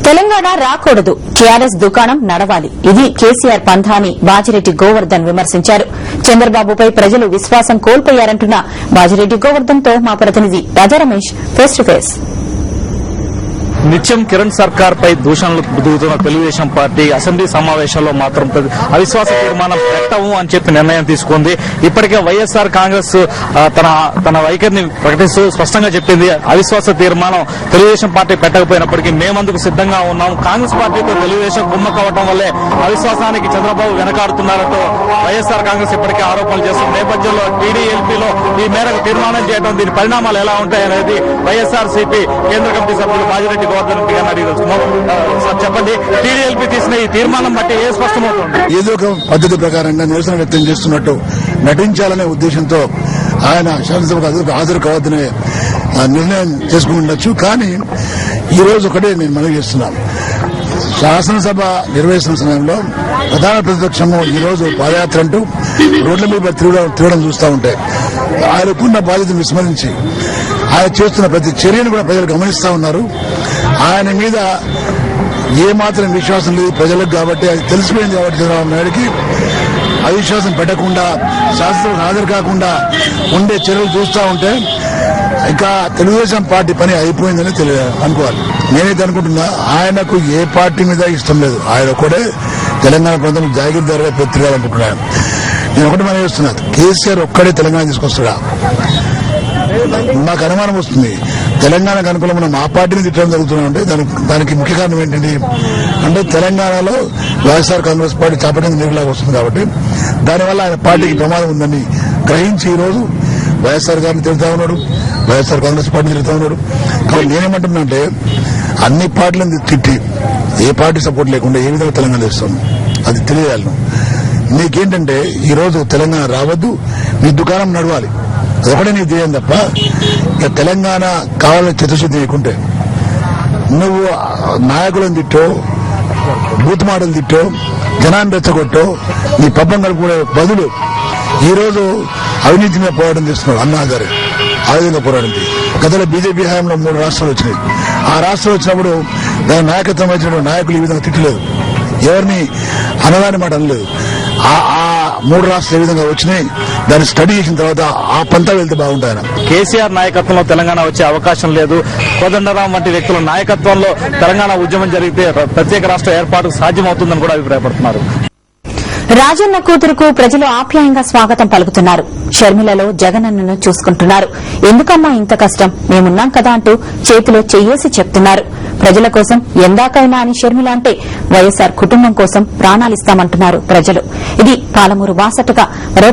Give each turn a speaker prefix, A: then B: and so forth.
A: తెలంగాణ రాకూడదు, టీఆర్ఎస్ దుకాణం నడవాలి. ఇది కేసీఆర్ పంథా అని బాజిరెడ్డి గోవర్ధన్ విమర్శించారు. చంద్రబాబుపై ప్రజలు విశ్వాసం కోల్పోయారంటున్న బాజిరెడ్డి గోవర్ధన్ తో మా ప్రతినిధి రాజా రమేష్ ఫేస్ టు ఫేస్.
B: నిత్యం కిరణ్ సర్కార్ పై దూషణలు దిగుతున్న తెలుగుదేశం పార్టీ అసెంబ్లీ సమావేశాల్లో మాత్రం అవిశ్వాస తీర్మానం పెట్టము అని చెప్పి నిర్ణయం తీసుకుంది. ఇప్పటికే వైఎస్ఆర్ కాంగ్రెస్ తన వైఖరిని ప్రకటిస్తూ స్పష్టంగా చెప్పింది. అవిశ్వాస తీర్మానం తెలుగుదేశం పార్టీ పెట్టకపోయినప్పటికీ మేమందుకు సిద్దంగా ఉన్నాం. కాంగ్రెస్ పార్టీతో తెలుగుదేశం కుమ్మక్కవడం వల్లే అవిశ్వాసానికి చంద్రబాబు వెనకాడుతున్నారంటూ వైఎస్ఆర్ కాంగ్రెస్ ఇప్పటికే ఆరోపణలు చేస్తున్న నేపథ్యంలో టీడీఎల్పీలో ఈ మేరకు తీర్మానం చేయడం, దీని పరిణామాలు ఎలా ఉంటాయనేది వైఎస్ఆర్సీపీ కేంద్ర కమిటీ సభ్యులు బాజిరెడ్డి చెప్పండి. టీడీఎల్పీ తీసిన ఈ తీర్మానం బట్టి ఏ స్పష్టమవుతుంది?
C: ఏదో ఒక పద్ధతి ప్రకారంగా నిరసన వ్యక్తం చేస్తున్నట్టు నటించాలనే ఉద్దేశంతో ఆయన శాసనసభకు హాజరు కావద్దనే నిర్ణయం చేసుకుని ఉండొచ్చు. కానీ ఈ రోజు ఒకటే నేను మనవి చేస్తున్నాను. శాసనసభ నిర్వహిస్తున్న సమయంలో ప్రధాన ప్రతిపక్షము ఈ రోజు పాదయాత్ర అంటూ రోడ్ల మీద తిరగడం చూస్తూ ఉంటే ఆయనకున్న బాధ్యతను విస్మరించి ఆయన చేస్తున్న ప్రతి చర్యను కూడా ప్రజలు గమనిస్తా ఉన్నారు. ఆయన మీద ఏమాత్రం విశ్వాసం లేదు ప్రజలకు. కాబట్టి అది తెలిసిపోయింది. కాబట్టి చంద్రబాబు నాయుడికి అవిశ్వాసం పెట్టకుండా, శాసనసభకు హాజరు కాకుండా ఉండే చర్యలు చూస్తూ ఉంటే ఇంకా తెలుగుదేశం పార్టీ పని అయిపోయిందని అనుకోవాలి. నేనైతే అనుకుంటున్నా ఆయనకు ఏ పార్టీ మీద ఇష్టం లేదు. ఆయన ఒకటే తెలంగాణ ప్రాంతం జాగీర్దారుగా తిరగాలనుకుంటున్నాను. నేను ఒకటి మనం చేస్తున్నా, కేసీఆర్ ఒక్కడే తెలంగాణ తీసుకొస్తాడా? నాకు అనుమానం వస్తుంది. తెలంగాణకు అనుకూలమైన మా పార్టీని తిట్టడం జరుగుతుందంటే దానికి ముఖ్య కారణం ఏంటంటే తెలంగాణలో వైఎస్ఆర్ కాంగ్రెస్ పార్టీ చాపటింగ్ నీరులాగా వస్తుంది. కాబట్టి దానివల్ల ఆయన పార్టీకి ప్రమాదం ఉందని గ్రహించి ఈ రోజు వైఎస్ఆర్ గారిని తిరుగుతా ఉన్నాడు, వైఎస్ఆర్ కాంగ్రెస్ పార్టీని తిరుగుతా ఉన్నాడు. కాబట్టి నేనేమంటున్నానంటే అన్ని పార్టీలను తిట్టి ఏ పార్టీ సపోర్ట్ లేకుండా ఏ విధంగా తెలంగాణ ఇస్తాను అది తెలియాలను. నీకేంటంటే ఈ రోజు తెలంగాణ రావద్దు, నీ దుకాణం నడవాలి, ఒకటే నీకు తెలియదు తప్ప ఇక తెలంగాణ కావాలని చిత్తశుద్ధి లేకుంటే నువ్వు నాయకులను తిట్టో, బూత్ మాటలు తిట్టో, జనాన్ని రెచ్చగొట్టో, నీ పబ్బం కలుపుకునే బదులు ఈ రోజు అవినీతి మీద పోరాటం చేస్తున్నాడు అన్నా గారు. ఆ విధంగా పోరాడింది. గతంలో బీజేపీ హయాంలో 3 రాష్ట్రాలు వచ్చినాయి. ఆ రాష్ట్రాలు వచ్చినప్పుడు దాని నాయకత్వం వచ్చిన నాయకులు ఈ విధంగా తిట్టలేదు, ఎవరిని అనగాని మాట అనలేదు. ఆ 3 రాష్ట్రాలు ఏ విధంగా వచ్చినాయి దాన్ని స్టడీ చేసిన తర్వాత ఆ పంతా వెళ్తే బాగుంటాయన.
B: కేసీఆర్ నాయకత్వంలో తెలంగాణ వచ్చే అవకాశం లేదు. కోదండరాం వంటి వ్యక్తుల నాయకత్వంలో తెలంగాణ ఉద్యమం జరిగితే ప్రత్యేక రాష్ట్ర ఏర్పాటు సాధ్యమవుతుందని కూడా అభిప్రాయపడుతున్నారు.
A: రాజన్న కూతురుకు ప్రజలు ఆప్యాయంగా స్వాగతం పలుకుతున్నారు. షర్మిలలో జగనన్నను చూసుకుంటున్నారు. ఎందుకమ్మా ఇంత కష్టం, మేమున్నాం కదా అంటూ చేతిలో చెయ్యేసి చెప్తున్నారు. ప్రజల కోసం ఎందాకైనా అని షర్మిల అంటే వైఎస్ఆర్ కుటుంబం కోసం ప్రాణాలిస్తామంటున్నారు ప్రజలు. ఇది పాలమూరు బాసటగా మరో